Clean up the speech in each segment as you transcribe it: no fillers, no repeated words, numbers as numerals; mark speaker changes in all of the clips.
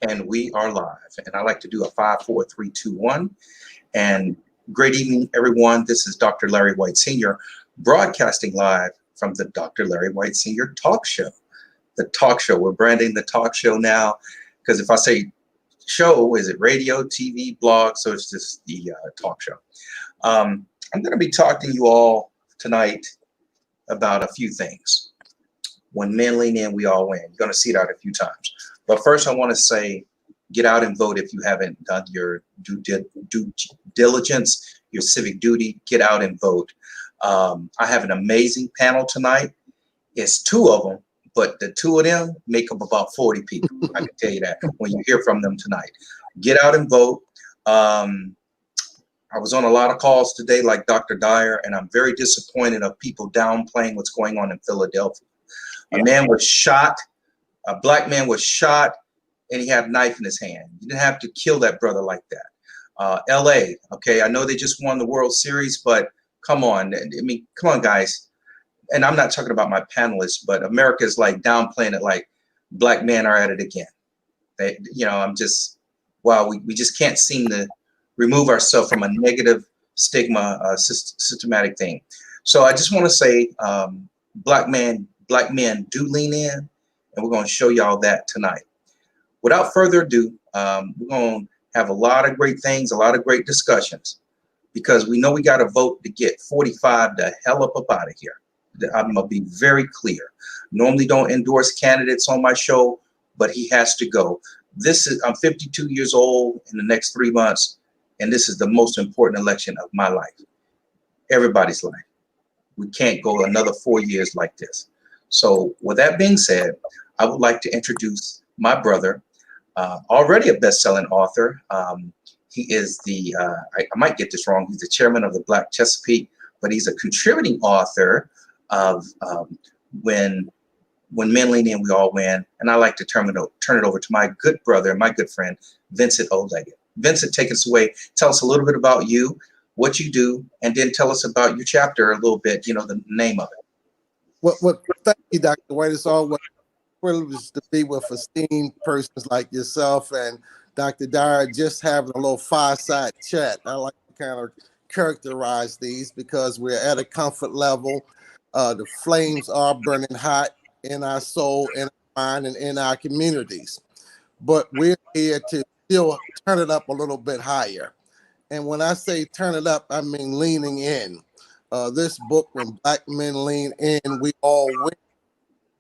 Speaker 1: And we are live. And I like to do a 5, 4, 3, 2, 1. And great evening, everyone. This is Dr. Larry White Sr. broadcasting live from the Dr. Larry White Sr. talk show. The talk show. We're branding the talk show now because if I say show, is it radio, TV, blog? So it's just the talk show. I'm going to be talking to you all tonight about a few things. When men lean in, we all win. You're going to see that a few times. But first, I want to say, get out and vote if you haven't done your due diligence, your civic duty. Get out and vote. I have an amazing panel tonight. It's two of them, but the two of them make up about 40 people. I can tell you that when you hear from them tonight. Get out and vote. I was on a lot of calls today, like Dr. Dyer, and I'm very disappointed of people downplaying what's going on in Philadelphia. A man was shot. A black man was shot, and he had a knife in his hand. You didn't have to kill that brother like that. LA, okay, I know they just won the World Series, but come on. I mean, come on, guys. And I'm not talking about my panelists, but America's like downplaying it like black men are at it again. They, I'm just, wow, we just can't seem to remove ourselves from a negative stigma, systematic thing. So I just want to say, black men do lean in, and we're going to show y'all that tonight. Without further ado, we're going to have a lot of great things, a lot of great discussions, because we know we got to vote to get 45 the hell up out of here. I'm going to be very clear. Normally don't endorse candidates on my show, but he has to go. I'm 52 years old in the next 3 months, and this is the most important election of my life, everybody's life. We can't go another 4 years like this. So with that being said, I would like to introduce my brother, already a best-selling author. He is I might get this wrong, he's the chairman of the Black Chesapeake, but he's a contributing author of When Men Lean In, We All Win. And I like to turn it over to my good brother, my good friend, Vincent O. Leggett. Vincent, take us away. Tell us a little bit about you, what you do, and then tell us about your chapter a little bit, the name of it.
Speaker 2: Well, thank you, Dr. White. It's always a privilege to be with esteemed persons like yourself and Dr. Dyer, just having a little fireside chat. I like to kind of characterize these because we're at a comfort level. The flames are burning hot in our soul, in our mind, and in our communities. But we're here to still turn it up a little bit higher. And when I say turn it up, I mean leaning in. This book, When Black Men Lean In, We All Win,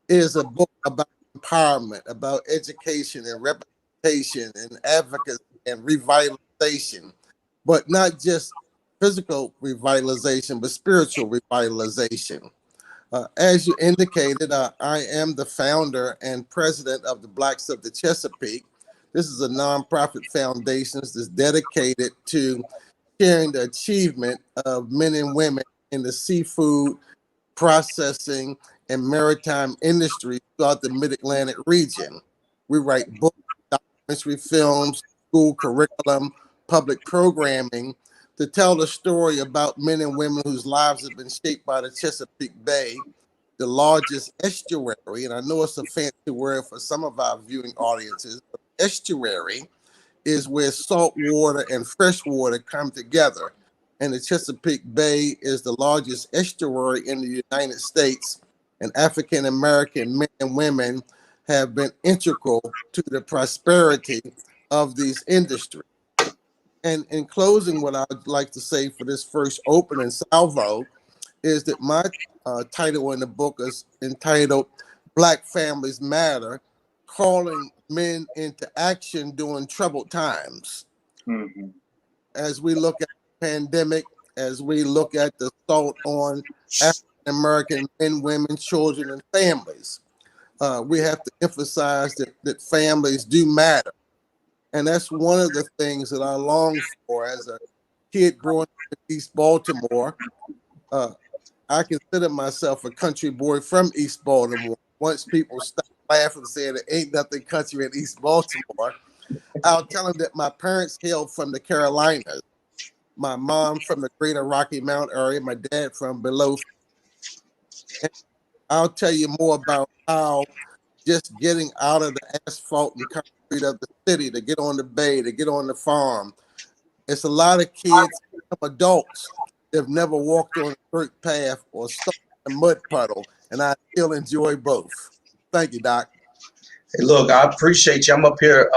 Speaker 2: is a book about empowerment, about education and representation and advocacy and revitalization, but not just physical revitalization, but spiritual revitalization. As you indicated, I am the founder and president of the Blacks of the Chesapeake. This is a nonprofit foundation that's dedicated to sharing the achievement of men and women in the seafood processing and maritime industry throughout the Mid-Atlantic region. We write books, documentary films, school curriculum, public programming to tell the story about men and women whose lives have been shaped by the Chesapeake Bay, the largest estuary. And I know it's a fancy word for some of our viewing audiences, but estuary is where salt water and fresh water come together. And the Chesapeake Bay is the largest estuary in the United States, and African American men and women have been integral to the prosperity of these industries. And in closing, what I'd like to say for this first opening salvo is that my title in the book is entitled Black Families Matter, Calling Men into Action During Troubled Times. Mm-hmm. As we look at the pandemic, as we look at the assault on African American men, women, children, and families, we have to emphasize that families do matter. And that's one of the things that I long for as a kid growing up in East Baltimore. I consider myself a country boy from East Baltimore. Once people stop laughing and saying there ain't nothing country in East Baltimore, I'll tell them that my parents hailed from the Carolinas. My mom from the greater Rocky Mount area, my dad from below. And I'll tell you more about how just getting out of the asphalt and street of the city, to get on the bay, to get on the farm. It's a lot of kids, some adults, that have never walked on a dirt path or stuck in a mud puddle, and I still enjoy both. Thank you, Doc.
Speaker 1: Hey, look, I appreciate you. I'm up here.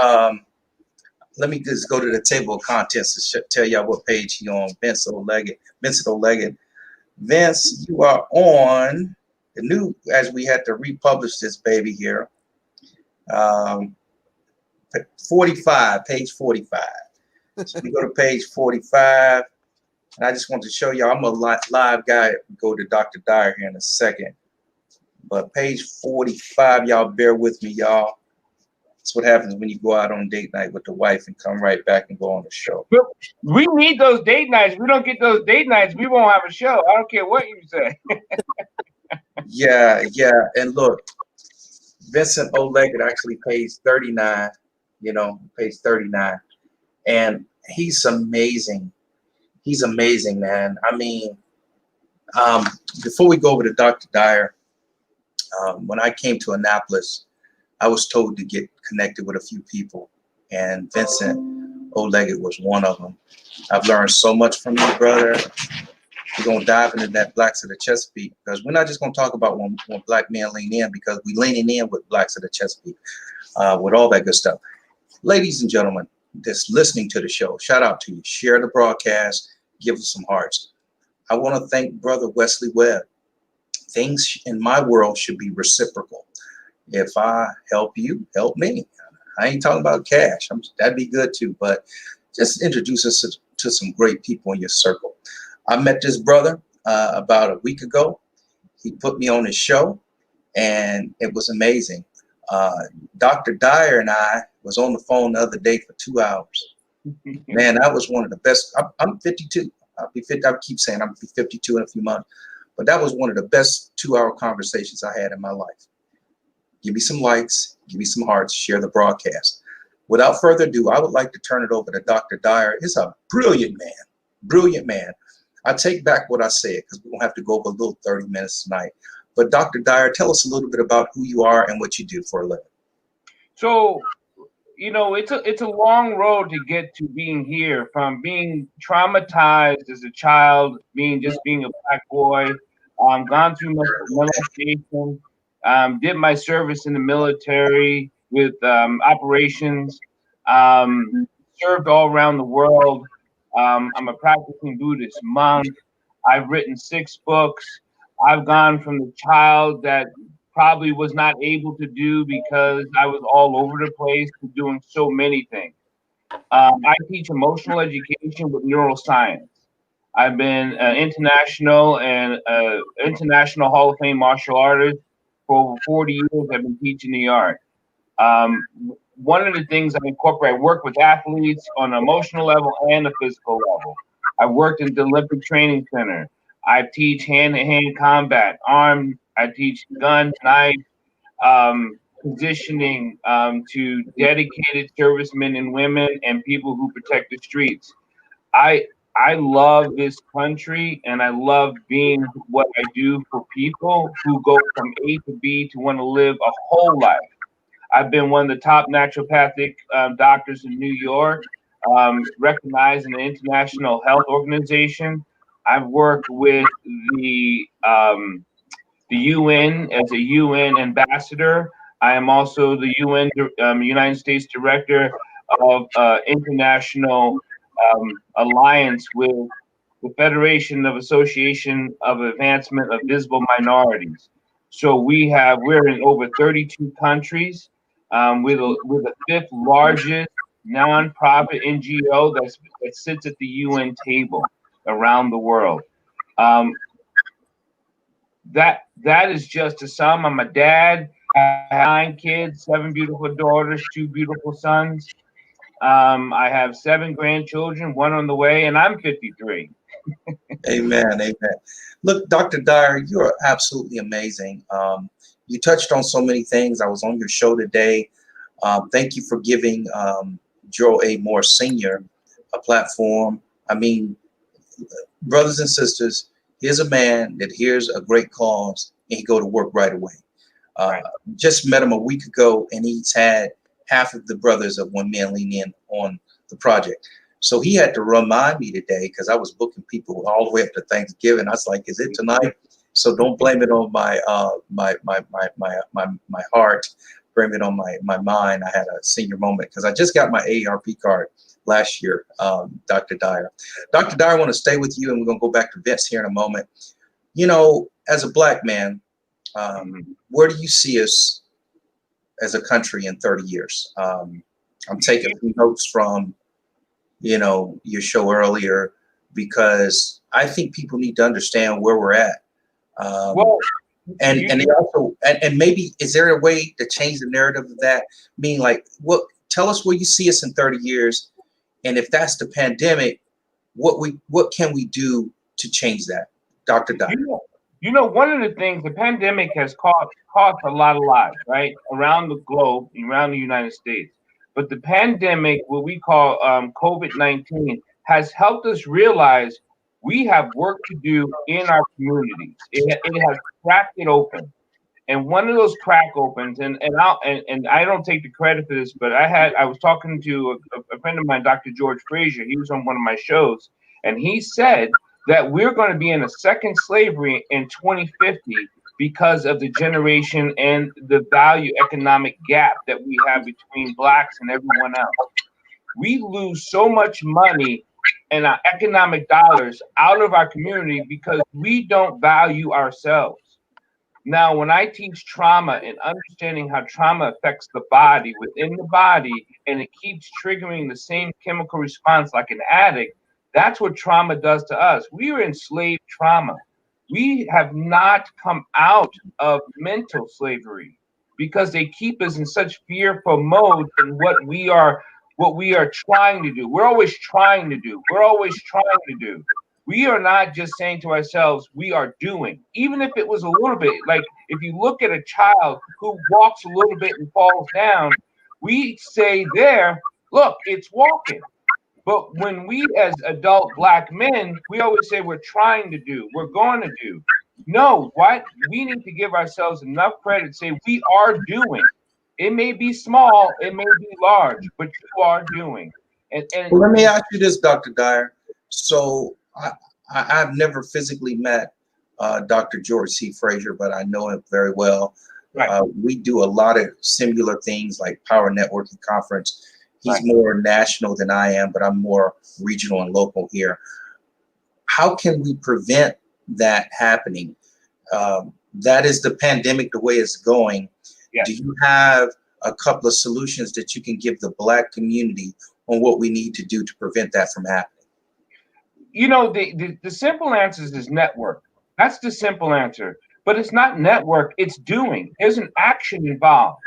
Speaker 1: Let me just go to the table of contents to tell y'all what page he on. Vincent O'Leggett. Vince, you are on the new, as we had to republish this baby here. 45, page 45. So we go to page 45. And I just want to show y'all, I'm a live guy. Go to Dr. Dyer here in a second. But page 45, y'all bear with me, y'all. That's what happens when you go out on date night with the wife and come right back and go on the show.
Speaker 3: We need those date nights. We don't get those date nights, we won't have a show. I don't care what you say.
Speaker 1: Yeah. And look, Vincent O'Leggett actually pays 39, pays 39. And he's amazing. He's amazing, man. I mean, before we go over to Dr. Dyer, when I came to Annapolis, I was told to get connected with a few people, and Vincent O'Leggett was one of them. I've learned so much from you, brother. We're going to dive into that Blacks of the Chesapeake, because we're not just going to talk about when black men lean in, because we leaning in with Blacks of the Chesapeake, with all that good stuff. Ladies and gentlemen, just listening to the show, shout out to you. Share the broadcast. Give us some hearts. I want to thank Brother Wesley Webb. Things in my world should be reciprocal. If I help you, help me. I ain't talking about cash. That'd be good too, but just introduce us to some great people in your circle. I met this brother about a week ago. He put me on his show, and it was amazing. Dr. Dyer and I was on the phone the other day for 2 hours. Man, that was one of the best. I'm 52. I'll be 50. I keep saying I'll be 52 in a few months, but that was one of the best 2-hour conversations I had in my life. Give me some likes, give me some hearts, share the broadcast. Without further ado, I would like to turn it over to Dr. Dyer. He's a brilliant man. I take back what I said, because we won't have to go over a little 30 minutes tonight. But Dr. Dyer, tell us a little bit about who you are and what you do for a living.
Speaker 3: So, it's a long road to get to being here, from being traumatized as a child, being a black boy, gone through molestation, did my service in the military with operations, served all around the world. I'm a practicing Buddhist monk. I've written 6 books. I've gone from the child that probably was not able to do because I was all over the place to doing so many things. I teach emotional education with neuroscience. I've been an international Hall of Fame martial artist for over 40 years. I've been teaching the art. One of the things I incorporate, I work with athletes on an emotional level and a physical level. I worked in the Olympic Training Center. I teach hand-to-hand combat, armed. I teach gun, knife, positioning to dedicated servicemen and women and people who protect the streets. I love this country, and I love being what I do for people who go from A to B to want to live a whole life. I've been one of the top naturopathic doctors in New York, recognized in the International Health Organization. I've worked with the UN as a UN ambassador. I am also the UN United States Director of International Alliance with the Federation of Association of Advancement of Visible Minorities. So we're in over 32 countries. We're the 5th largest nonprofit NGO that sits at the UN table around the world. That is just a sum. I'm a dad. I have 9 kids, 7 beautiful daughters, 2 beautiful sons. I have 7 grandchildren, 1 on the way, and I'm 53.
Speaker 1: Amen. Look, Dr. Dyer, you are absolutely amazing. You touched on so many things. I was on your show today. Thank you for giving Joe A. Moore Sr. a platform. I mean, brothers and sisters, here's a man that hears a great cause and he go to work right away. Just met him a week ago, and he's had half of the brothers of One Man Lean In on the project. So he had to remind me today because I was booking people all the way up to Thanksgiving. I was like, "Is it tonight?" So don't blame it on my my heart. Blame it on my mind. I had a senior moment because I just got my AARP card last year. Dr. Dyer. Dr. Dyer, I want to stay with you, and we're gonna go back to Vince here in a moment. You know, as a Black man, where do you see us as a country in 30 years? I'm taking some notes from, you know, your show earlier, because I think people need to understand where we're at.
Speaker 3: Well,
Speaker 1: And they also, and maybe, is there a way to change the narrative of that? Meaning, like, tell us where you see us in 30 years, and if that's the pandemic, what can we do to change that, Dr. Dyer?
Speaker 3: You know, one of the things, the pandemic has cost a lot of lives, right, around the globe, around the United States. But the pandemic, what we call COVID-19, has helped us realize we have work to do in our communities. It has cracked it open. And one of those crack opens, and I don't take the credit for this, but I was talking to a friend of mine, Dr. George Frazier. He was on one of my shows, and he said that we're going to be in a second slavery in 2050 because of the generation and the value economic gap that we have between Blacks and everyone else. We lose so much money and our economic dollars out of our community because we don't value ourselves. Now, when I teach trauma and understanding how trauma affects the body within the body, and it keeps triggering the same chemical response like an addict, that's what trauma does to us. We are enslaved trauma. We have not come out of mental slavery because they keep us in such fearful mode in what we are trying to do. We're always trying to do. We're always trying to do. We are not just saying to ourselves, we are doing. Even if it was a little bit, like if you look at a child who walks a little bit and falls down, we say there, look, it's walking. But when we as adult Black men, we always say we're trying to do, we're going to do. No, what? We need to give ourselves enough credit to say we are doing. It may be small, it may be large, but you are doing. And
Speaker 1: well, let me ask you this, Dr. Dyer. So I've never physically met Dr. George C. Frazier, but I know him very well.
Speaker 3: Right.
Speaker 1: We do a lot of similar things like Power Networking Conference. He's
Speaker 3: Right.
Speaker 1: more national than I am, but I'm more regional and local here. How can we prevent that happening? That is the pandemic, the way it's going.
Speaker 3: Yes.
Speaker 1: Do you have a couple of solutions that you can give the Black community on what we need to do to prevent that from happening?
Speaker 3: You know, the simple answer is network. That's the simple answer. But it's not network, it's doing. There's an action involved.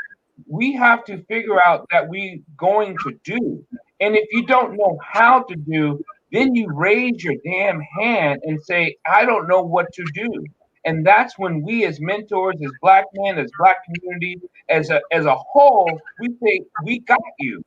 Speaker 3: We have to figure out that we're going to do. And if you don't know how to do, then you raise your damn hand and say, I don't know what to do. And that's when we as mentors, as Black men, as Black community, as a whole, we say, we got you.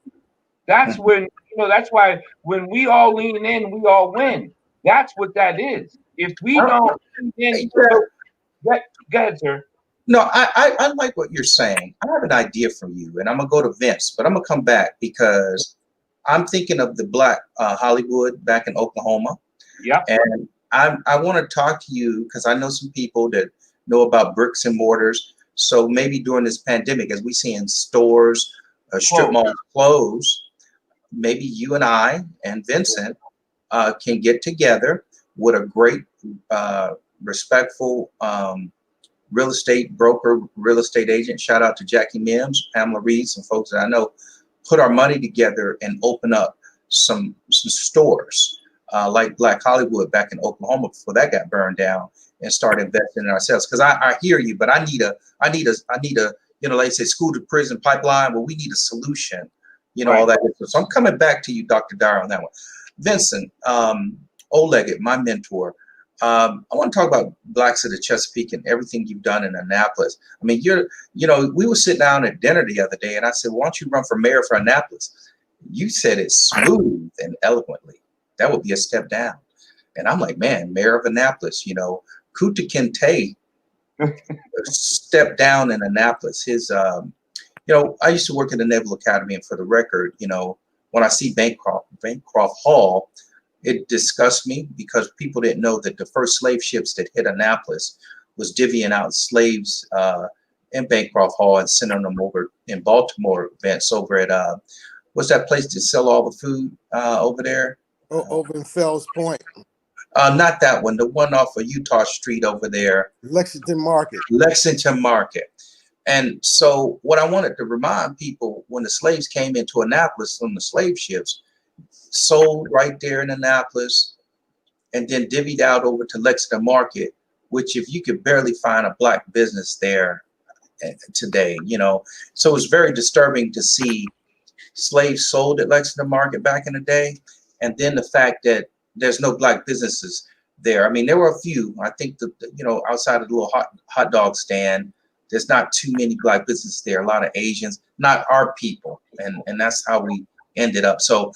Speaker 3: That's when, you know, that's why when we all lean in, we all win. That's what that is. If we don't lean in, go ahead, sir.
Speaker 1: No, I like what you're saying. I have an idea for you, and I'm gonna go to Vince, but I'm gonna come back because I'm thinking of the Black Hollywood back in Oklahoma.
Speaker 3: Yeah.
Speaker 1: And I want to talk to you because I know some people that know about bricks and mortars. So maybe during this pandemic, as we see in stores, strip malls close, maybe you and I and Vincent can get together with a great, respectful real estate broker, real estate agent. Shout out to Jackie Mims, Pamela Reed, some folks that I know. Put our money together and open up some stores like Black Hollywood back in Oklahoma before that got burned down, and start investing in ourselves. Because I hear you, but I need a you know, like they say, school to prison pipeline. Well, we need a solution. You know, all that. So I'm coming back to you, Dr. Dyer, on that one. Vincent, Oleg, my mentor. I want to talk about Blacks of the Chesapeake and everything you've done in Annapolis. I mean, you know, we were sitting down at dinner the other day, and I said, why don't you run for mayor for Annapolis? You said it smooth and eloquently. That would be a step down. And I'm like, man, mayor of Annapolis, you know, Kuta Kinte stepped down in Annapolis. His I used to work in the Naval Academy, and for the record, when I see Bancroft Hall, it disgusts me because people didn't know that the first slave ships that hit Annapolis was divvying out slaves in Bancroft Hall and sending them over in Baltimore events over at what's that place to sell all the food over there?
Speaker 2: Over in Fells Point,
Speaker 1: Not that one, the one off of Utah Street over there,
Speaker 2: Lexington Market.
Speaker 1: Lexington Market. And so what I wanted to remind people, when the slaves came into Annapolis on the slave ships, sold right there in Annapolis, and then divvied out over to Lexington Market, which if you could barely find a black business there today, So it's very disturbing to see slaves sold at Lexington Market back in the day. And then the fact that there's no black businesses there. I mean, there were a few. I think outside of the little hot dog stand, there's not too many black businesses there. A lot of Asians, not our people, and that's how we ended up. So,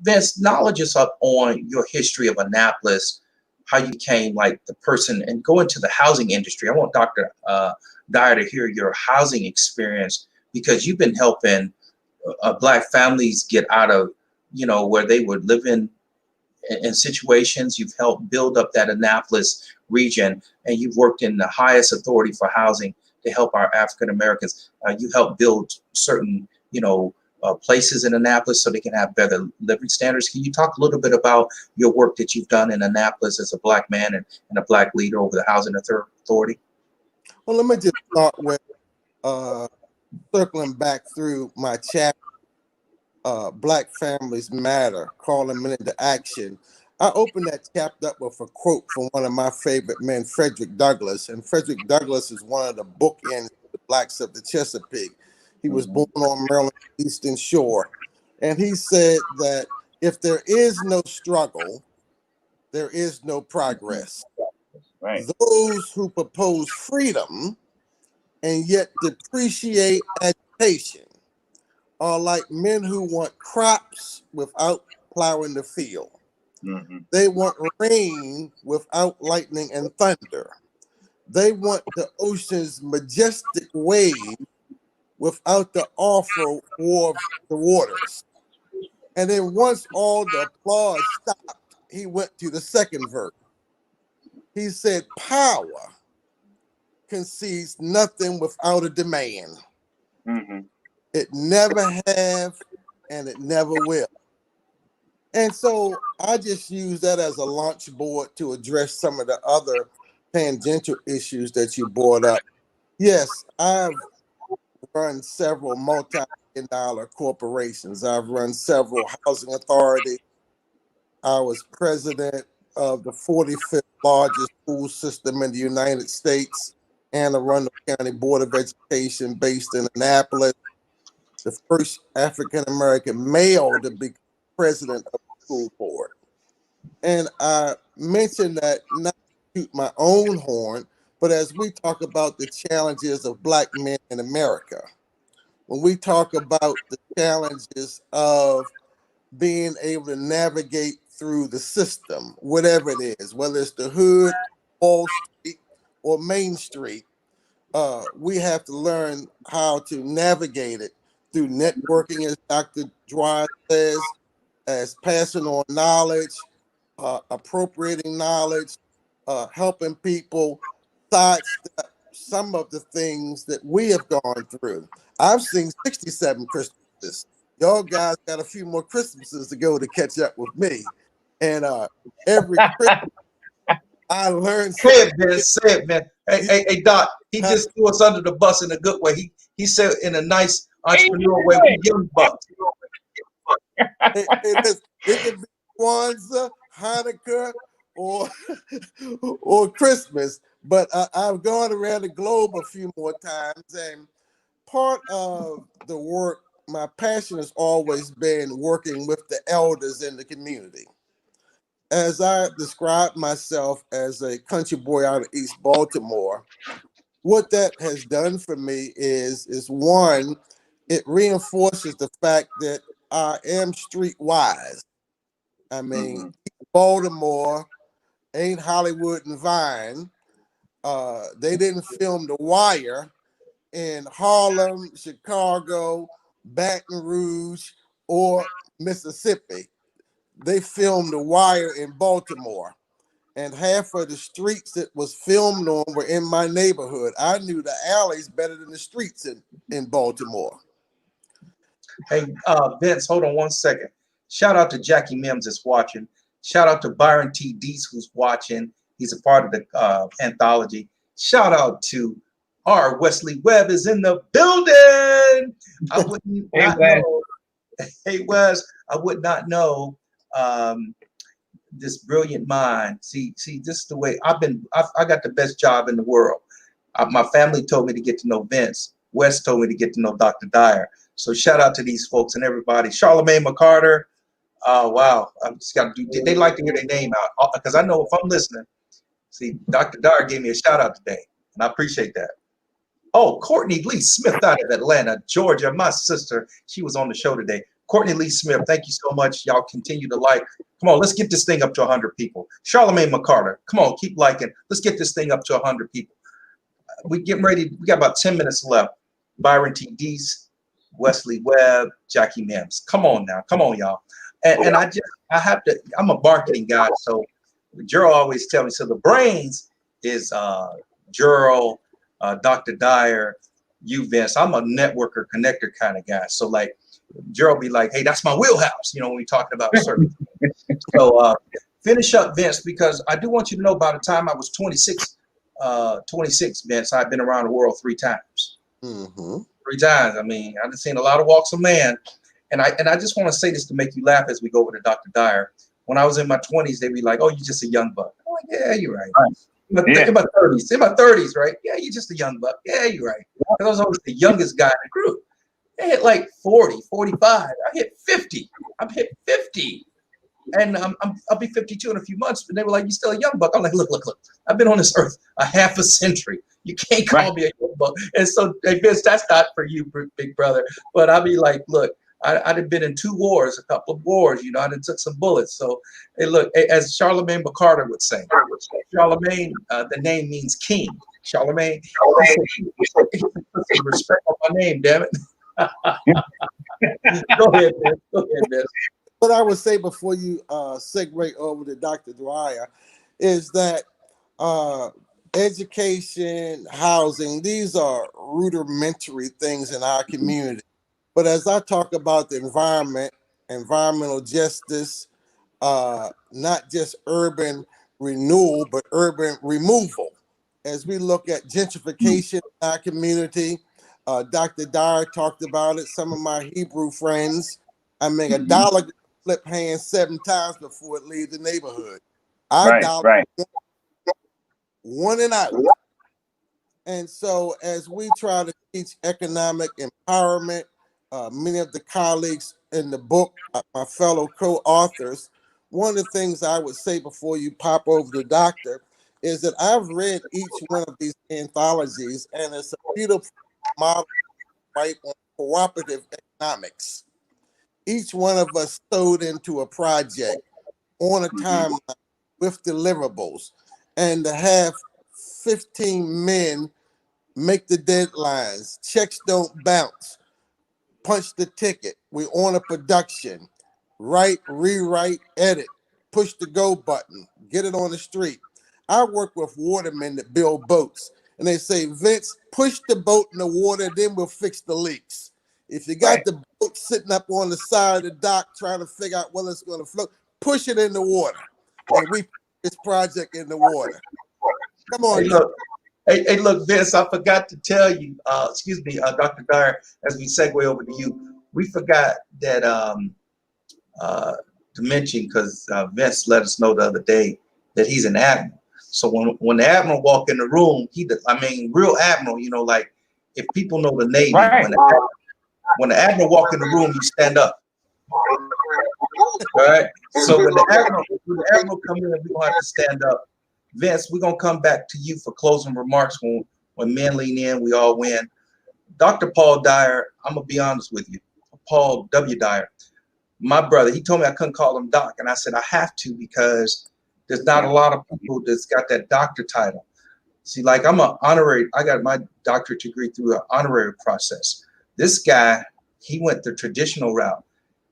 Speaker 1: Vince, knowledge us up on your history of Annapolis, how you became like the person, and go into the housing industry. I want Dr. Dyer to hear your housing experience, because you've been helping black families get out of where they were living in situations. You've helped build up that Annapolis region, and you've worked in the highest authority for housing to help our African Americans. You help build certain, places in Annapolis so they can have better living standards. Can you talk a little bit about your work that you've done in Annapolis as a black man and a black leader over the housing authority?
Speaker 2: Well, let me just start with circling back through my chapter, Black Families Matter, Calling Men into Action. I opened that chapter up with a quote from one of my favorite men, Frederick Douglass. And Frederick Douglass is one of the bookends of the Blacks of the Chesapeake. He was born on Maryland's Eastern Shore. And he said that if there is no struggle, there is no progress.
Speaker 3: Right.
Speaker 2: Those who propose freedom and yet depreciate agitation are like men who want crops without plowing the field.
Speaker 3: Mm-hmm.
Speaker 2: They want rain without lightning and thunder. They want the ocean's majestic wave without the awful war of the waters. And then once all the applause stopped, he went to the second verse. He said, power concedes nothing without a demand.
Speaker 3: Mm-hmm.
Speaker 2: It never have, and it never will. And so I just use that as a launch board to address some of the other tangential issues that you brought up. Yes, I've run several multi-million-dollar corporations. I've run several housing authorities. I was president of the 45th largest school system in the United States, Anne Arundel County Board of Education based in Annapolis, the first African-American male to be president of the school board. And I mentioned that not to toot my own horn, but as we talk about the challenges of Black men in America, when we talk about the challenges of being able to navigate through the system, whatever it is, whether it's the hood, Wall Street, or Main Street, we have to learn how to navigate it through networking, as Dr. Dwyer says, as passing on knowledge, appropriating knowledge, helping people sidestep some of the things that we have gone through. I've seen 67 Christmases. Y'all guys got a few more Christmases to go to catch up with me. And every Christmas, I learned.
Speaker 1: Say it, man. Say it, man. Hey, Doc. He just threw us under the bus in a good way. He said in a nice entrepreneurial way, we young bucks.
Speaker 2: It could be Kwanzaa, Hanukkah, or Christmas. But I've gone around the globe a few more times, and part of the work, my passion has always been working with the elders in the community. As I describe myself as a country boy out of East Baltimore, what that has done for me is one, it reinforces the fact that I am streetwise. I mean, Baltimore ain't Hollywood and Vine. They didn't film The Wire in Harlem, Chicago, Baton Rouge, or Mississippi. They filmed The Wire in Baltimore, and half of the streets it was filmed on were in my neighborhood. I knew the alleys better than the streets in Baltimore.
Speaker 1: Hey, Vince, hold on one second. Shout out to Jackie Mims that's watching. Shout out to Byron T. Deese who's watching. He's a part of the anthology. Shout out to R. Wesley Webb is in the building. I would not know. Hey, Wes, I would not know this brilliant mind. See, this is the way I got the best job in the world. My family told me to get to know Vince. Wes told me to get to know Dr. Dyer. So shout out to these folks and everybody. Charlemagne McCarter. Oh, wow. I just got to do, they like to hear their name out because I know if I'm listening. See, Dr. Dyer gave me a shout out today, and I appreciate that. Oh, Courtney Lee Smith out of Atlanta, Georgia. My sister, she was on the show today. Courtney Lee Smith, thank you so much. Y'all continue to like. Come on, let's get this thing up to 100 people. Charlemagne McCarter, come on, keep liking. Let's get this thing up to 100 people. We getting ready. We got about 10 minutes left. Byron T. Deese, Wesley Webb, Jackie Mims. Come on now. Come on, y'all. And I have to, I'm a marketing guy, so Gerald always tell me, so the brains is Gerald, Dr. Dyer, you, Vince. I'm a networker, connector kind of guy. So like Gerald be like, hey, that's my wheelhouse, you know, when we talking about certain things. So finish up, Vince, because I do want you to know by the time I was 26, Vince, I've been around the world 3 times.
Speaker 2: Mm-hmm.
Speaker 1: 3 times. I mean, I've seen a lot of walks of man. And I just want to say this to make you laugh as we go over to Dr. Dyer. When I was in my 20s, they'd be like, oh, you're just a young buck. I'm like, yeah, you're right. In my 30s, right? Yeah, you're just a young buck. Yeah, you're right. I was always the youngest guy in the group. They hit like 40, 45. I hit 50. I'm hit 50. And I'll be 52 in a few months. And they were like, you're still a young buck. I'm like, look. I've been on this earth a half a century. You can't call me a young buck. And so, hey, Vince, that's not for you, big brother. But I'll be like, look, I'd have been in 2 wars, a couple of wars, you know, I done took some bullets. So, hey, look, as Charlemagne McCarter would say, Charlemagne, the name means king. Charlemagne, respect on my name, damn it. Go ahead, Vince.
Speaker 2: What I would say before you segue over to Dr. Dyer is that education, housing, these are rudimentary things in our community. But as I talk about the environment, environmental justice, not just urban renewal, but urban removal. As we look at gentrification in our community, Dr. Dyer talked about it. Some of my Hebrew friends, I mean, $1 flip hands 7 times before it leaves the neighborhood. Right. One and out. And so as we try to teach economic empowerment, many of the colleagues in the book, my fellow co-authors, one of the things I would say before you pop over to Doctor is that I've read each one of these anthologies, and it's a beautiful model, right, on cooperative economics. Each one of us stowed into a project on a timeline with deliverables, and to have 15 men make the deadlines, checks don't bounce, punch the ticket, we're on a production, write, rewrite, edit, push the go button, get it on the street. I work with watermen that build boats, and they say, Vince, push the boat in the water, then we'll fix the leaks. If you got the boat sitting up on the side of the dock trying to figure out whether it's going to float, push it in the water. And we put this project in the water. Come on.
Speaker 1: Hey, look, Vince, I forgot to tell you, Dr. Dyer, as we segue over to you, we forgot that to mention, because Vince let us know the other day that he's an admiral. So when the admiral walk in the room, real admiral, you know, like if people know the Navy, when the admiral walk in the room, you stand up. All right. So when the admiral come in, we don't have to stand up. Vince, we're gonna come back to you for closing remarks when men lean in, we all win. Dr. Paul Dyer, I'm gonna be honest with you. Paul W. Dyer, my brother, he told me I couldn't call him doc, and I said I have to because there's not a lot of people that's got that doctor title. See, like I'm an honorary, I got my doctorate degree through an honorary process. This guy, he went the traditional route,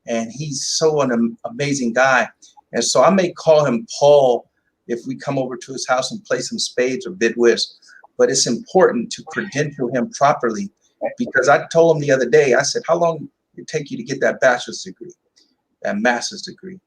Speaker 1: and he's so an amazing guy. And so I may call him Paul if we come over to his house and play some spades or bid whist. But it's important to credential him properly, because I told him the other day, I said, how long did it take you to get that bachelor's degree, that master's degree,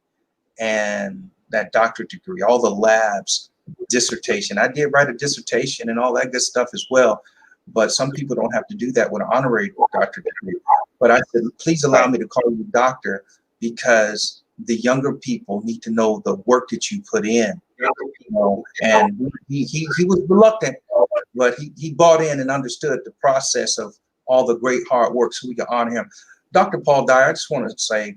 Speaker 1: and that doctorate degree, all the labs, dissertation. I did write a dissertation and all that good stuff as well. But some people don't have to do that with an honorary doctorate degree. But I said, please allow me to call you doctor, because the younger people need to know the work that you put in. You know, and he was reluctant, but he bought in and understood the process of all the great hard work, so we can honor him. Dr. Paul Dyer, I just want to say,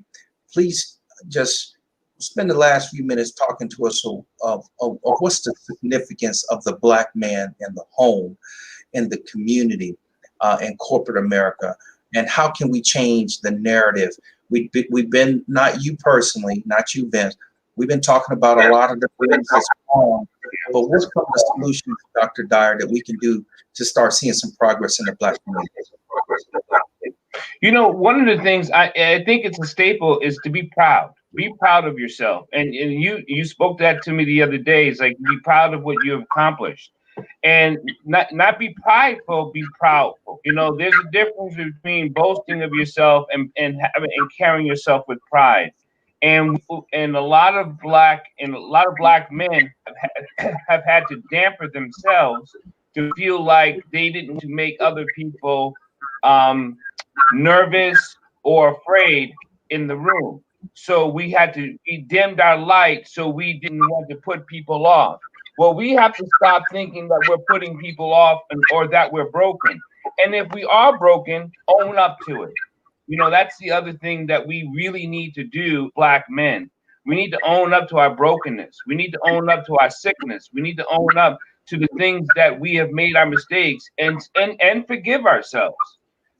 Speaker 1: please just spend the last few minutes talking to us of what's the significance of the Black man in the home, in the community, in corporate America, and how can we change the narrative? We've been, not you personally, not you, Vince, we've been talking about a lot of the things that's wrong, but what's some of the solutions, Dr. Dyer, that we can do to start seeing some progress in the Black community?
Speaker 3: You know, one of the things I think it's a staple is to be proud. Be proud of yourself. And you spoke that to me the other day. It's like, be proud of what you have accomplished. And not be prideful, be proudful. You know, there's a difference between boasting of yourself and carrying yourself with pride. And a lot of black men have had to damper themselves to feel like they didn't want to make other people nervous or afraid in the room. So we dimmed our light, so we didn't want to put people off. Well, we have to stop thinking that we're putting people off or that we're broken. And if we are broken, own up to it. You know, that's the other thing that we really need to do, Black men. We need to own up to our brokenness. We need to own up to our sickness. We need to own up to the things that we have made our mistakes and forgive ourselves.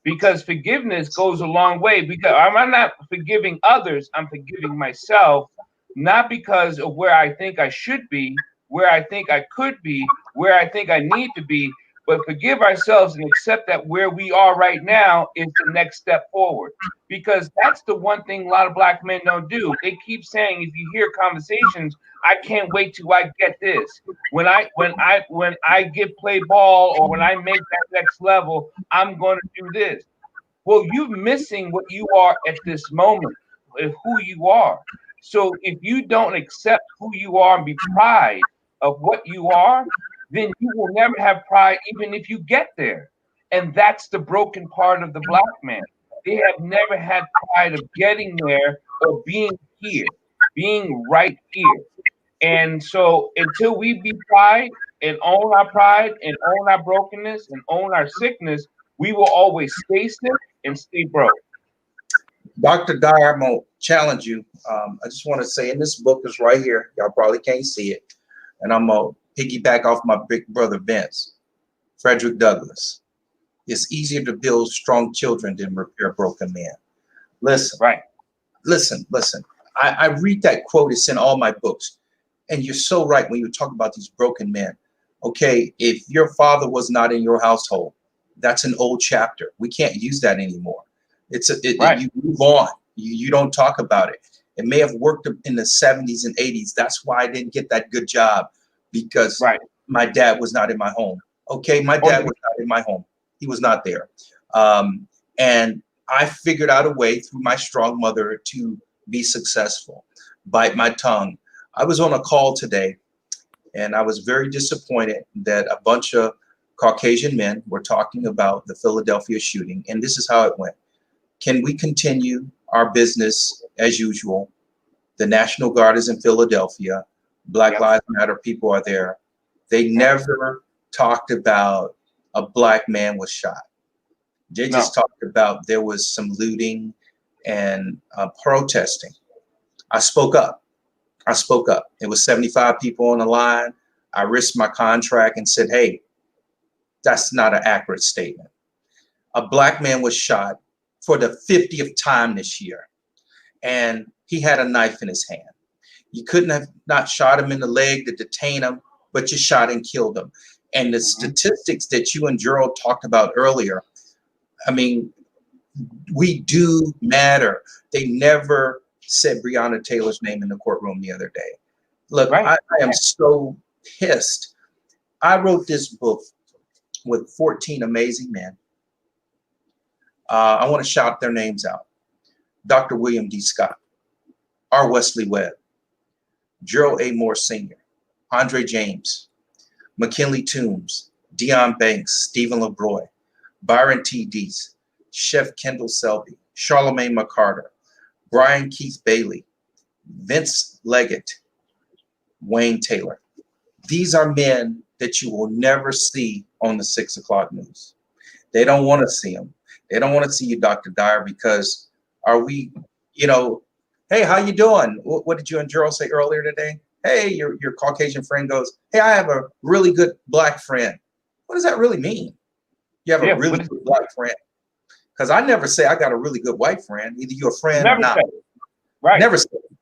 Speaker 3: Because forgiveness goes a long way. Because I'm not forgiving others, I'm forgiving myself, not because of where I think I should be, where I think I could be, where I think I need to be, but forgive ourselves and accept that where we are right now is the next step forward. Because that's the one thing a lot of Black men don't do. They keep saying, if you hear conversations, I can't wait till I get this. When I get play ball, or when I make that next level, I'm going to do this. Well, you're missing what you are at this moment, of who you are. So if you don't accept who you are and be proud of what you are, then you will never have pride, even if you get there. And that's the broken part of the Black man. They have never had pride of getting there or being here, being right here. And so until we be pride and own our brokenness and own our sickness, we will always stay sick and stay broke.
Speaker 1: Dr. Dyer, I'm going to challenge you. I just want to say, in this book is right here. Y'all probably can't see it. And I'm going to piggyback off my big brother, Vince, Frederick Douglass. It's easier to build strong children than repair broken men. Listen,
Speaker 3: right.
Speaker 1: Listen. I read that quote. It's in all my books. And you're so right when you talk about these broken men. Okay, if your father was not in your household, that's an old chapter. We can't use that anymore. Right. You move on. You don't talk about it. It may have worked in the 70s and 80s. That's why I didn't get that good job, because my dad was not in my home. Okay, my dad was not in my home. He was not there. And I figured out a way through my strong mother to be successful, bite my tongue. I was on a call today, and I was very disappointed that a bunch of Caucasian men were talking about the Philadelphia shooting. And this is how it went. Can we continue our business as usual? The National Guard is in Philadelphia. Black Lives Matter people are there. They never talked about a Black man was shot. They just talked about there was some looting and protesting. I spoke up. It was 75 people on the line. I risked my contract and said, hey, that's not an accurate statement. A Black man was shot for the 50th time this year, and he had a knife in his hand. You couldn't have not shot him in the leg to detain him, but you shot and killed him. And the statistics that you and Gerald talked about earlier, I mean, we do matter. They never said Breonna Taylor's name in the courtroom the other day. Look,
Speaker 3: Right.
Speaker 1: I am so pissed. I wrote this book with 14 amazing men. I want to shout their names out. Dr. William D. Scott, R. Wesley Webb, Gerald A. Moore Sr., Andre James, McKinley Toombs, Dion Banks, Stephen LeBroy, Byron T. Deese, Chef Kendall Selby, Charlemagne McCarter, Brian Keith Bailey, Vince Leggett, Wayne Taylor. These are men that you will never see on the 6 o'clock news. They don't want to see them. They don't want to see you, Dr. Dyer, because are we, you know, hey, how you doing? What did you and Gerald say earlier today? Hey, your Caucasian friend goes, hey, I have a really good black friend. What does that really mean? You have a really good black friend? Because I never say I got a really good white friend. Either you're a friend or not.
Speaker 3: Right.
Speaker 1: Never say it.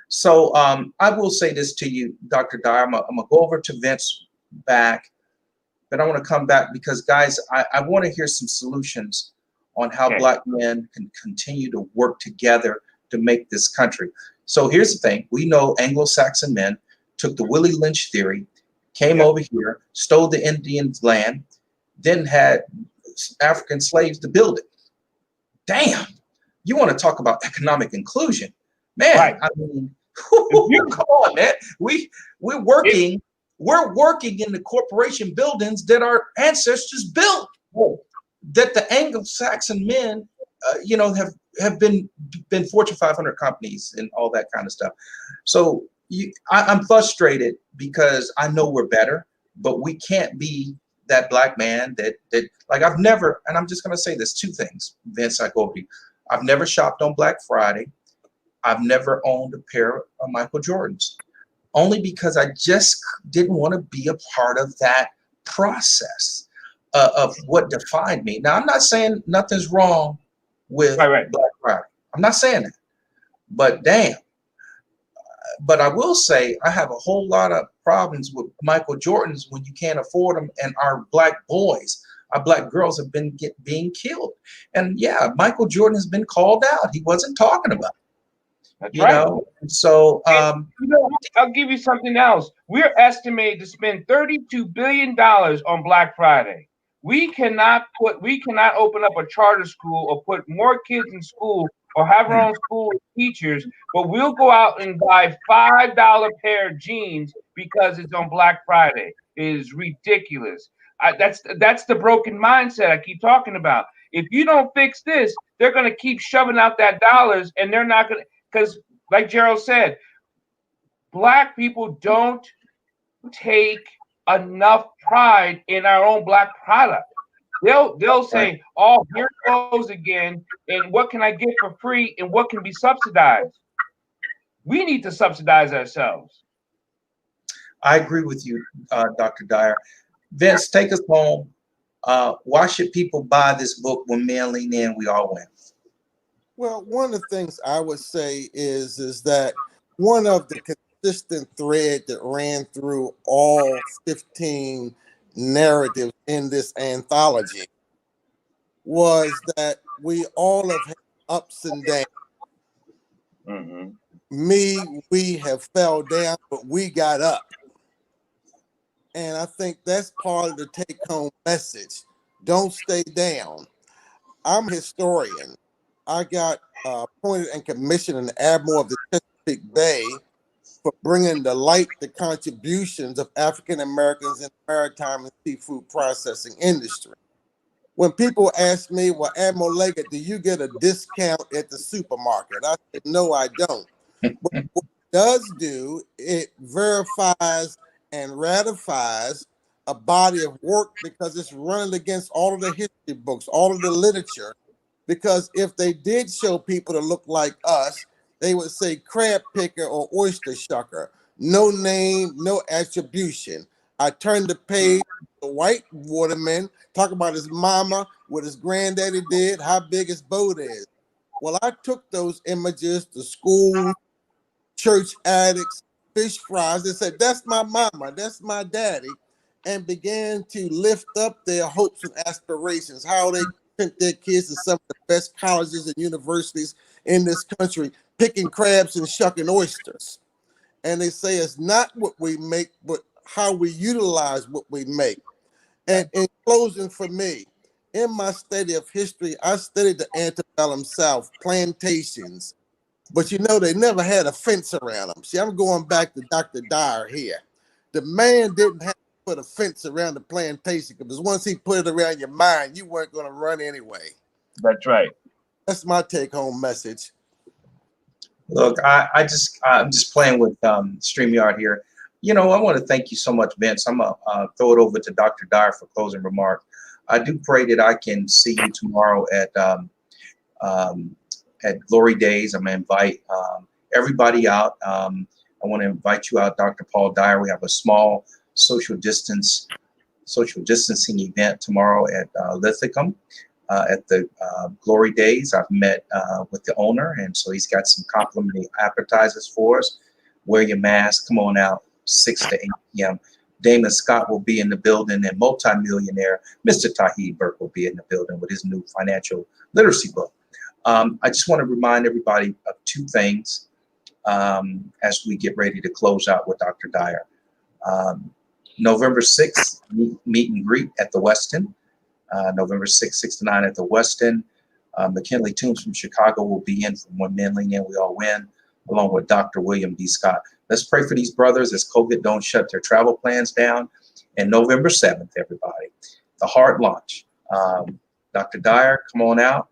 Speaker 1: So I will say this to you, Dr. Dyer. I'm gonna go over to Vince back, but I want to come back because, guys, I want to hear some solutions on how Black men can continue to work together to make this country. So here's the thing. We know Anglo-Saxon men took the Willie Lynch theory, came over here, stole the Indian land, then had African slaves to build it. Damn, you want to talk about economic inclusion, man?
Speaker 3: Right.
Speaker 1: I mean, come on, man. We're working in the corporation buildings that our ancestors built. That the Anglo-Saxon men, you know, have been Fortune 500 companies and all that kind of stuff. So I'm frustrated because I know we're better, but we can't be that black man that like I've never, and I'm just going to say this, two things, Vince, I go over you. I've never shopped on Black Friday. I've never owned a pair of Michael Jordans, only because I just didn't want to be a part of that process of what defined me. Now, I'm not saying nothing's wrong with Black Friday. I'm not saying that, but damn. But I will say I have a whole lot of problems with Michael Jordans when you can't afford them, and our black boys, our black girls have been being killed. And yeah, Michael Jordan has been called out. He wasn't talking about it.
Speaker 3: That's
Speaker 1: you know. So
Speaker 3: you know, I'll give you something else. We're estimated to spend $32 billion on Black Friday. We cannot open up a charter school or put more kids in school or have our own school with teachers, but we'll go out and buy $5 pair of jeans because it's on Black Friday. It is ridiculous. That's the broken mindset I keep talking about. If you don't fix this, they're going to keep shoving out that dollars, and they're not going to, because like Gerald said, Black people don't take enough pride in our own Black product. They'll say, oh, here it goes again, and what can I get for free and what can be subsidized? We need to subsidize ourselves.
Speaker 1: I agree with you, Dr. Dyer. Vince, take us home. Why should people buy this book? When men lean in, we all win.
Speaker 2: Well, one of the things I would say is that one of the consistent thread that ran through all 15 narratives in this anthology was that we all have had ups and downs. We have fell down, but we got up. And I think that's part of the take-home message. Don't stay down. I'm a historian. I got appointed and commissioned an admiral of the Chesapeake Bay for bringing to light the contributions of African Americans in the maritime and seafood processing industry. When people ask me, well, Admiral Leggett, do you get a discount at the supermarket? I said, no, I don't. But what it does do, it verifies and ratifies a body of work because it's running against all of the history books, all of the literature. Because if they did show people to look like us, they would say crab picker or oyster shucker. No name, no attribution. I turned the page, the white waterman, talk about his mama, what his granddaddy did, how big his boat is. Well, I took those images to school, church addicts, fish fries, and said, that's my mama, that's my daddy. and began to lift up their hopes and aspirations, how they sent their kids to some of the best colleges and universities in this country, picking crabs and shucking oysters. And they say it's not what we make, but how we utilize what we make. And in closing, for me, in my study of history, I studied the antebellum South, plantations, but you know, they never had a fence around them. See, I'm going back to Dr. Dyer here. The man didn't have to put a fence around the plantation because once he put it around your mind, you weren't going to run anyway.
Speaker 3: That's right.
Speaker 2: That's my take-home message.
Speaker 1: Look, I'm just playing with StreamYard here. You know, I want to thank you so much, Vince. I'm going to throw it over to Dr. Dyer for closing remarks. I do pray that I can see you tomorrow at Glory Days. I'm going to invite everybody out. I want to invite you out, Dr. Paul Dyer. We have a small social distancing event tomorrow at Lithicum at the Glory Days. I've met with the owner, and so he's got some complimentary appetizers for us. Wear your mask. Come on out, 6 to 8 p.m. Damon Scott will be in the building, and multimillionaire Mr. Tahid Burke will be in the building with his new financial literacy book. I just want to remind everybody of two things as we get ready to close out with Dr. Dyer. November 6th, meet and greet at the Westin. November 6th, 6 to 9 at the Westin. McKinley Toombs from Chicago will be in from When Men Lean In, We All Win, along with Dr. William D. Scott. Let's pray for these brothers as COVID don't shut their travel plans down. And November 7th, everybody, the Heart Launch. Dr. Dyer, come on out.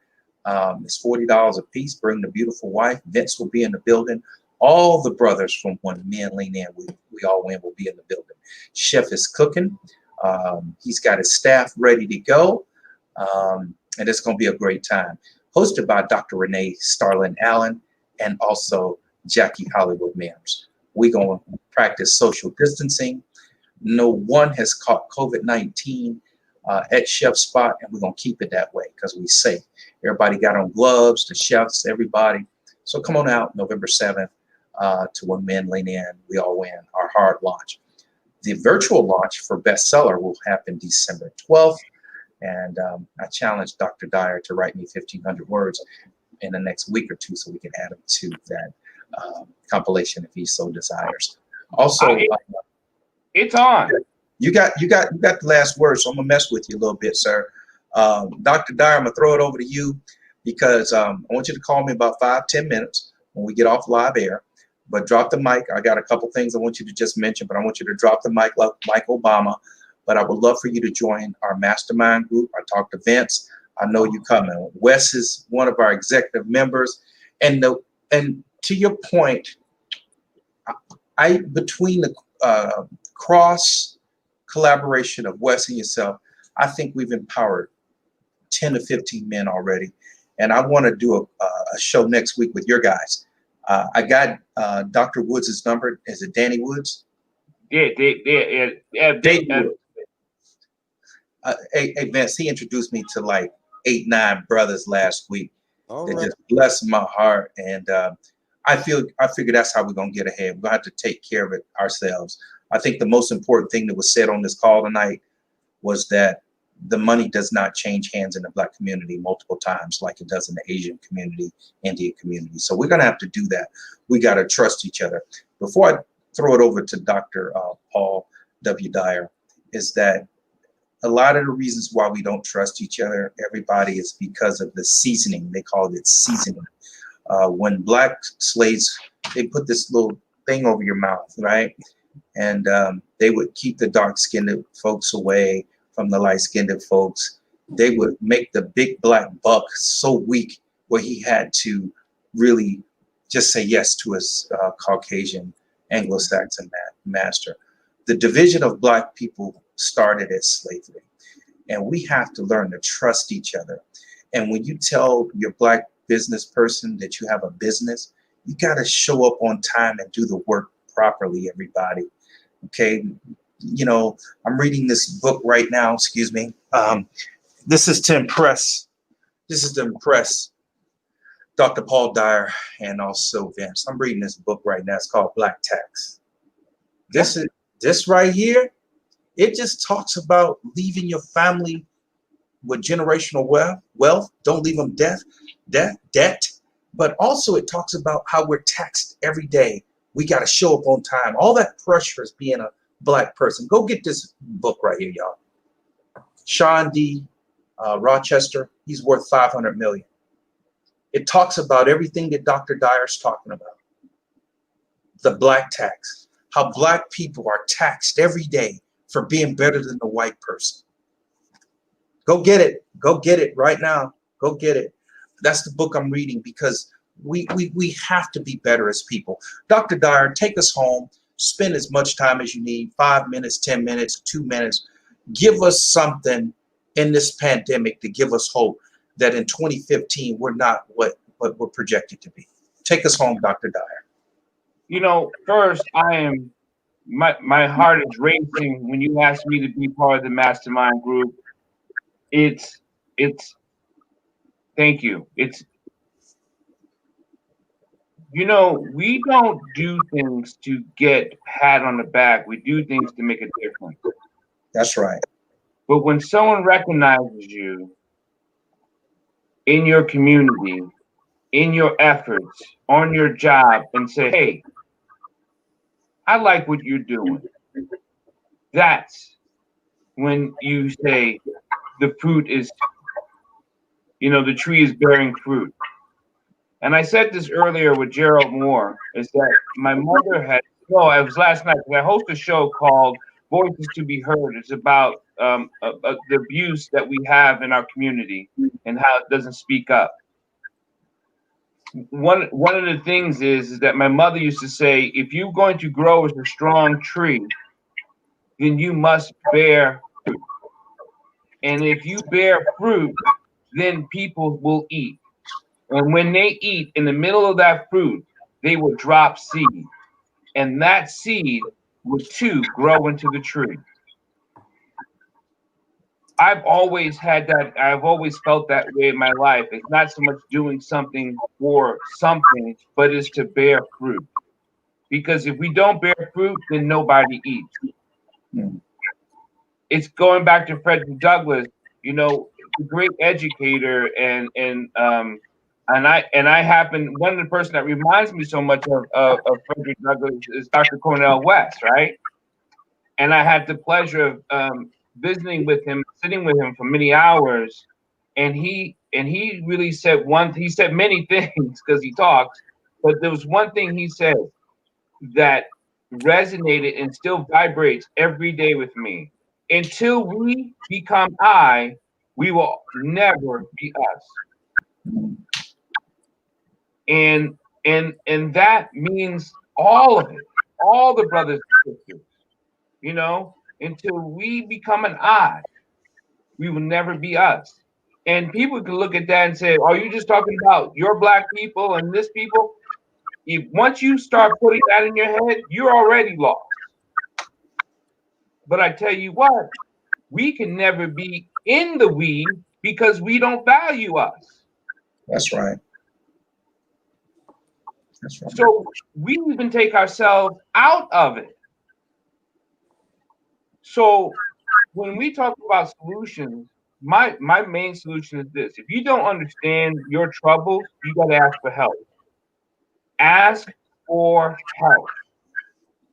Speaker 1: It's $40 a piece. Bring the beautiful wife. Vince will be in the building. All the brothers from When Men Lean In, We All Win will be in the building. Chef is cooking. He's got his staff ready to go. And it's going to be a great time. Hosted by Dr. Renee Starlin Allen and also Jackie Hollywood Mims. We're going to practice social distancing. No one has caught COVID-19 at Chef Spot, and we're going to keep it that way because we're safe. Everybody got on gloves, the chefs, everybody. So come on out November 7th to When Men Lean In, We All Win, our hard launch. The virtual launch for Bestseller will happen December 12th. And I challenged Dr. Dyer to write me 1,500 words in the next week or two so we can add them to that compilation if he so desires. Also,
Speaker 3: it's on.
Speaker 1: You got the last word, so I'm gonna mess with you a little bit, sir. Dr. Dyer, I'm gonna throw it over to you because I want you to call me about 5-10 minutes when we get off live air. But drop the mic. I got a couple things I want you to just mention, but I want you to drop the mic like Mike Obama. But I would love for you to join our mastermind group. I talked to Vince. I know you coming. Wes is one of our executive members, and to your point, between the cross collaboration of Wes and yourself, I think we've empowered 10 to 15 men already. And I want to do a show next week with your guys. I got Dr. Woods' number. Is it Danny Woods?
Speaker 3: Yeah.
Speaker 1: Danny Woods. Hey, Vince, he introduced me to like 8-9 brothers last week. They just blessed my heart. And I figure that's how we're going to get ahead. We're going to have to take care of it ourselves. I think the most important thing that was said on this call tonight was that the money does not change hands in the Black community multiple times like it does in the Asian community, Indian community. So we're going to have to do that. We got to trust each other. Before I throw it over to Dr. Paul W. Dyer, is that a lot of the reasons why we don't trust each other, everybody, is because of the seasoning. They called it seasoning. When Black slaves, they put this little thing over your mouth, right? And they would keep the dark-skinned folks away from the light-skinned folks. They would make the big Black buck so weak where he had to really just say yes to his Caucasian Anglo-Saxon master. The division of Black people started as slavery. And we have to learn to trust each other. And when you tell your Black business person that you have a business, you got to show up on time and do the work properly, everybody. Okay. You know, I'm reading this book right now. Excuse me. This is to impress Dr. Paul Dyer and also Vince. I'm reading this book right now. It's called Black Tax. This right here It just talks about leaving your family with generational wealth. Don't leave them debt. But also it talks about how we're taxed every day. We got to show up on time. All that pressure is being a Black person. Go get this book right here, y'all. Sean D. Rochester, he's worth $500 million. It talks about everything that Dr. Dyer's talking about. The Black tax, how Black people are taxed every day for being better than the white person. Go get it. Go get it right now. Go get it. That's the book I'm reading because we have to be better as people. Dr. Dyer, take us home. Spend as much time as you need, 5 minutes, 10 minutes, 2 minutes. Give us something in this pandemic to give us hope that in 2015 we're not what we're projected to be. Take us home, Dr. Dyer.
Speaker 3: You know, first, my heart is racing when you asked me to be part of the mastermind group. It's thank you. It's, you know, we don't do things to get pat on the back. We do things to make a difference.
Speaker 1: That's right.
Speaker 3: But when someone recognizes you in your community, in your efforts, on your job, and say, hey, I like what you're doing, that's when you say the fruit is, you know, the tree is bearing fruit. And I said this earlier with Gerald Moore, is that my mother had, no, it was last night, I host a show called Voices to Be Heard. It's about the abuse that we have in our community and how it doesn't speak up. One of the things is that my mother used to say, if you're going to grow as a strong tree, then you must bear fruit. And if you bear fruit, then people will eat. And when they eat, in the middle of that fruit, they will drop seed. And that seed will too grow into the tree. I've always had that. I've always felt that way in my life. It's not so much doing something for something, but it's to bear fruit. Because if we don't bear fruit, then nobody eats. Mm. It's going back to Frederick Douglass, you know, a great educator, and I happen, one of the person that reminds me so much of Frederick Douglass is Dr. Cornel West, right? And I had the pleasure of visiting with him, sitting with him for many hours, and he really said he said many things because he talks, but there was one thing he said that resonated and still vibrates every day with me. Until we become I, we will never be us. And that means all of it, all the brothers and sisters, you know, until we become an I, we will never be us. And people can look at that and say, are you just talking about your Black people and this people? Once you start putting that in your head, you're already lost. But I tell you what, we can never be in the we because we don't value us.
Speaker 1: That's right. That's right.
Speaker 3: So we even take ourselves out of it. So when we talk about solutions, my main solution is this. If you don't understand your troubles, you got to ask for help. Ask for help.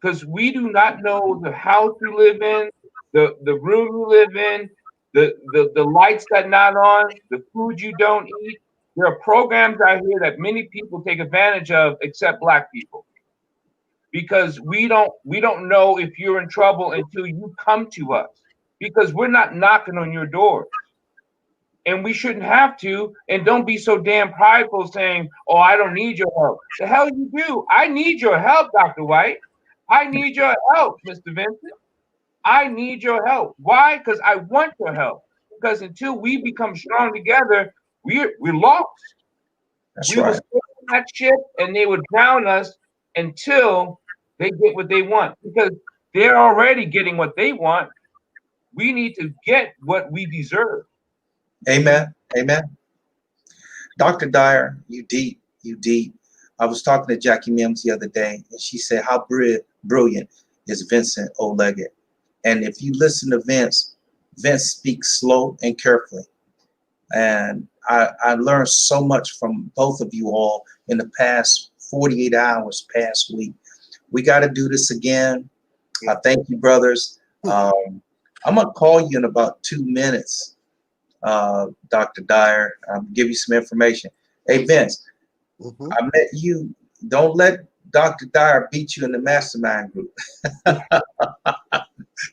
Speaker 3: Because we do not know the house you live in, the room you live in, the lights that not on, the food you don't eat. There are programs out here that many people take advantage of, except Black people. Because we don't know if you're in trouble until you come to us, because we're not knocking on your doors, and we shouldn't have to. And don't be so damn prideful saying, oh, I don't need your help. The hell you do. I need your help, Dr. White. I need your help, Mr. Vincent. I need your help. Why? Because I want your help. Because until we become strong together, we're lost.
Speaker 1: That's
Speaker 3: we
Speaker 1: right.
Speaker 3: will stay on that ship and they would drown us until they get what they want, because they're already getting what they want. We need to get what we deserve.
Speaker 1: Amen. Amen. Dr. Dyer, you deep. I was talking to Jackie Mims the other day, and she said, how brilliant is Vincent O. Leggett? And if you listen to Vince, Vince speaks slow and carefully. And I learned so much from both of you all in the past 48 hours, past week. We got to do this again. I thank you, brothers. I'm going to call you in about 2 minutes, Dr. Dyer. I'll give you some information. Hey, Vince, I met you. Don't let Dr. Dyer beat you in the mastermind group.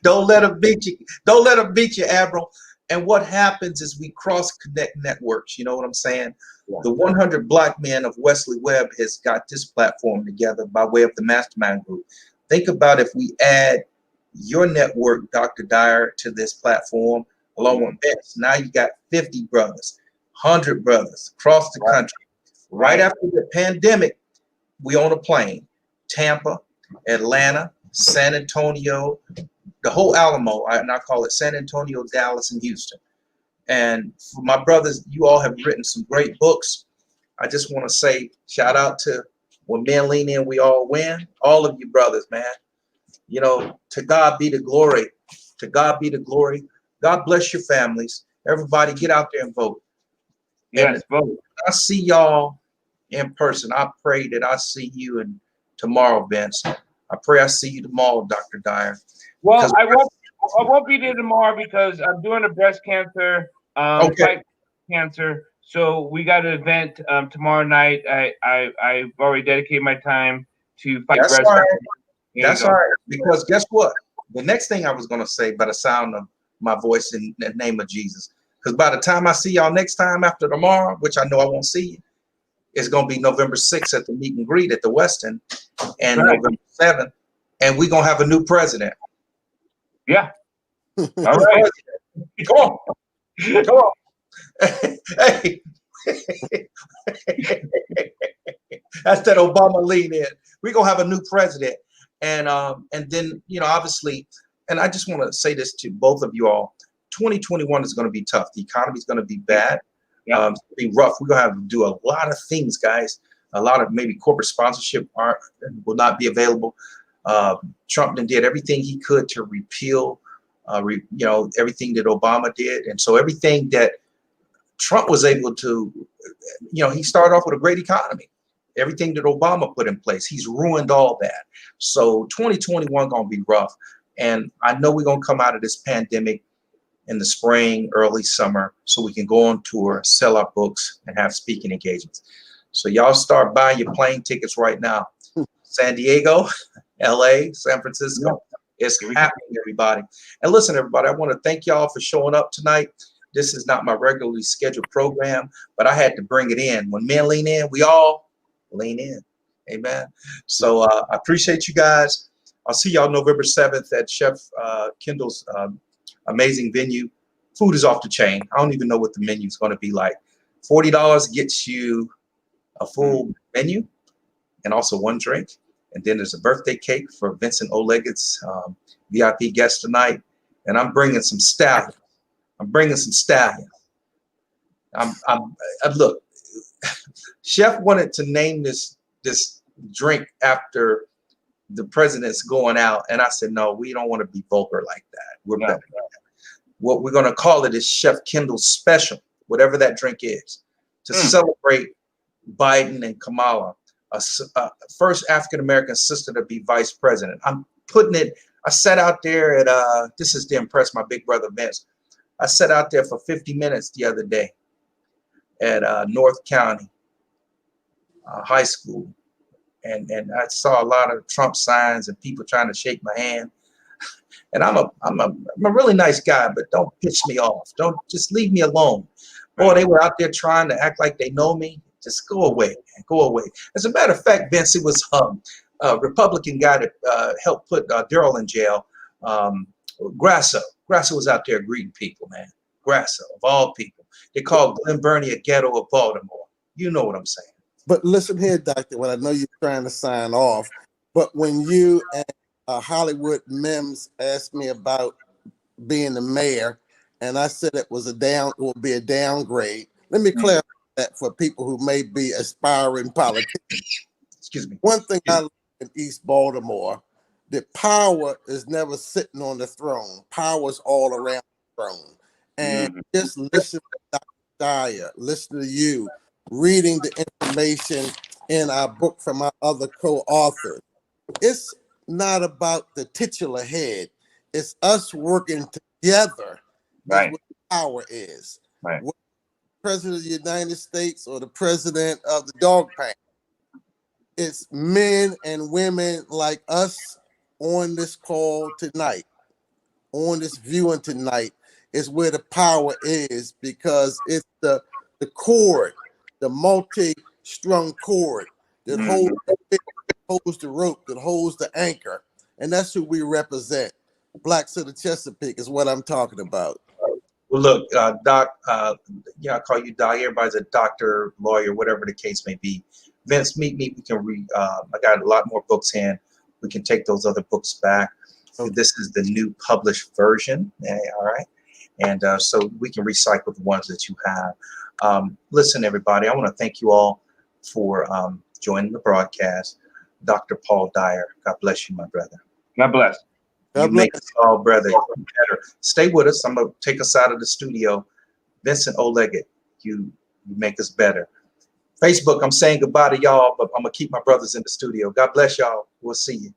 Speaker 1: Don't let him beat you. Don't let him beat you, Admiral. And what happens is we cross connect networks. You know what I'm saying? Yeah. The 100 Black Men of Wesley Webb has got this platform together by way of the mastermind group. Think about if we add your network, Dr. Dyer, to this platform, along with Vince. Now you got 50 brothers, 100 brothers across the country. Right after the pandemic, we on a plane, Tampa, Atlanta, San Antonio, the whole Alamo, and I call it San Antonio, Dallas, and Houston. And for my brothers, you all have written some great books. I just want to say shout out to When Men Lean In, We All Win. All of you brothers, man. You know, to God be the glory. To God be the glory. God bless your families. Everybody get out there and vote.
Speaker 3: Yes, vote.
Speaker 1: I see y'all in person. I pray that I see you tomorrow, Vince. I pray I see you tomorrow, Dr. Dyer.
Speaker 3: Well, I won't be there tomorrow because I'm doing a breast cancer, fight cancer. So we got an event tomorrow night. I've already dedicated my time to fight breast cancer.
Speaker 1: That's all right. Because guess what? The next thing I was going to say by the sound of my voice in the name of Jesus, because by the time I see y'all next time after tomorrow, which I know I won't see you, it's going to be November 6th at the meet and greet at the Westin, and November 7th, and we're going to have a new president.
Speaker 3: Yeah. All right.
Speaker 1: Come on. Come on. Hey. That's that Obama lean in. We're going to have a new president. And then, you know, obviously, and I just want to say this to both of you all, 2021 is going to be tough. The economy is going to be bad. It's going to be rough. We're going to have to do a lot of things, guys. A lot of maybe corporate sponsorship will not be available. Trump did everything he could to repeal, you know, everything that Obama did. And so everything that Trump was able to, you know, he started off with a great economy. Everything that Obama put in place, he's ruined all that. So 2021 going to be rough. And I know we're going to come out of this pandemic in the spring, early summer, so we can go on tour, sell our books, and have speaking engagements. So y'all start buying your plane tickets right now. San Diego, LA, San Francisco. It's happening, everybody. And listen, everybody, I want to thank y'all for showing up tonight. This is not my regularly scheduled program, but I had to bring it in. When men lean in, we all lean in. Amen. So I appreciate you guys. I'll see y'all November 7th at Chef Kendall's amazing venue. Food is off the chain. I don't even know what the menu is going to be like. $40 gets you a full menu and also one drink. And then there's a birthday cake for Vincent O'Leggett's VIP guest tonight. And I'm bringing some stallions. Look, Chef wanted to name this drink after the president's going out, and I said, no, we don't want to be vulgar like that. We're better than that. What we're going to call it is Chef Kendall's Special, whatever that drink is, to celebrate Biden and Kamala, first African-American sister to be vice president. I'm putting it, I sat out there at, this is to impress my big brother Vince. I sat out there for 50 minutes the other day at North County High School. And I saw a lot of Trump signs and people trying to shake my hand. And I'm a really nice guy, but don't pitch me off. Don't just leave me alone. Boy, they were out there trying to act like they know me. Just go away, man. Go away. As a matter of fact, Vince, it was a Republican guy that helped put Daryl in jail. Grasso. Grasso was out there greeting people, man. Grasso, of all people. They called Glen Burnie a ghetto of Baltimore. You know what I'm saying.
Speaker 2: But listen here, Doctor, when I know you're trying to sign off, but when you and Hollywood Mims asked me about being the mayor, and I said it would be a downgrade. Let me clarify that for people who may be aspiring politicians.
Speaker 1: Excuse me.
Speaker 2: One thing I learned in East Baltimore, that power is never sitting on the throne. Power is all around the throne. And just listen to Dr. Dyer, listen to you, reading the information in our book from our other co-authors. It's not about the titular head. It's us working together. That's what power is.
Speaker 3: Right.
Speaker 2: What the President of the United States or the president of the dog pound. It's men and women like us on this call tonight, on this viewing tonight, is where the power is, because it's the cord, the multi-strung cord that holds the rope, that holds the anchor. And that's who we represent. Blacks of the Chesapeake is what I'm talking about.
Speaker 1: Well, look, Doc, yeah, I call you Doc. Everybody's a doctor, lawyer, whatever the case may be. Vince, meet me. We can read. I got a lot more books in. We can take those other books back.
Speaker 2: Okay.
Speaker 1: This is the new published version. All right. And so we can recycle the ones that you have. Listen, everybody, I want to thank you all for joining the broadcast. Dr. Paul Dyer, God bless you, my brother.
Speaker 3: God bless.
Speaker 1: You make us all, brother, better. Stay with us. I'm going to take us out of the studio. Vincent O'Leggett, you make us better. Facebook, I'm saying goodbye to y'all, but I'm going to keep my brothers in the studio. God bless y'all. We'll see you.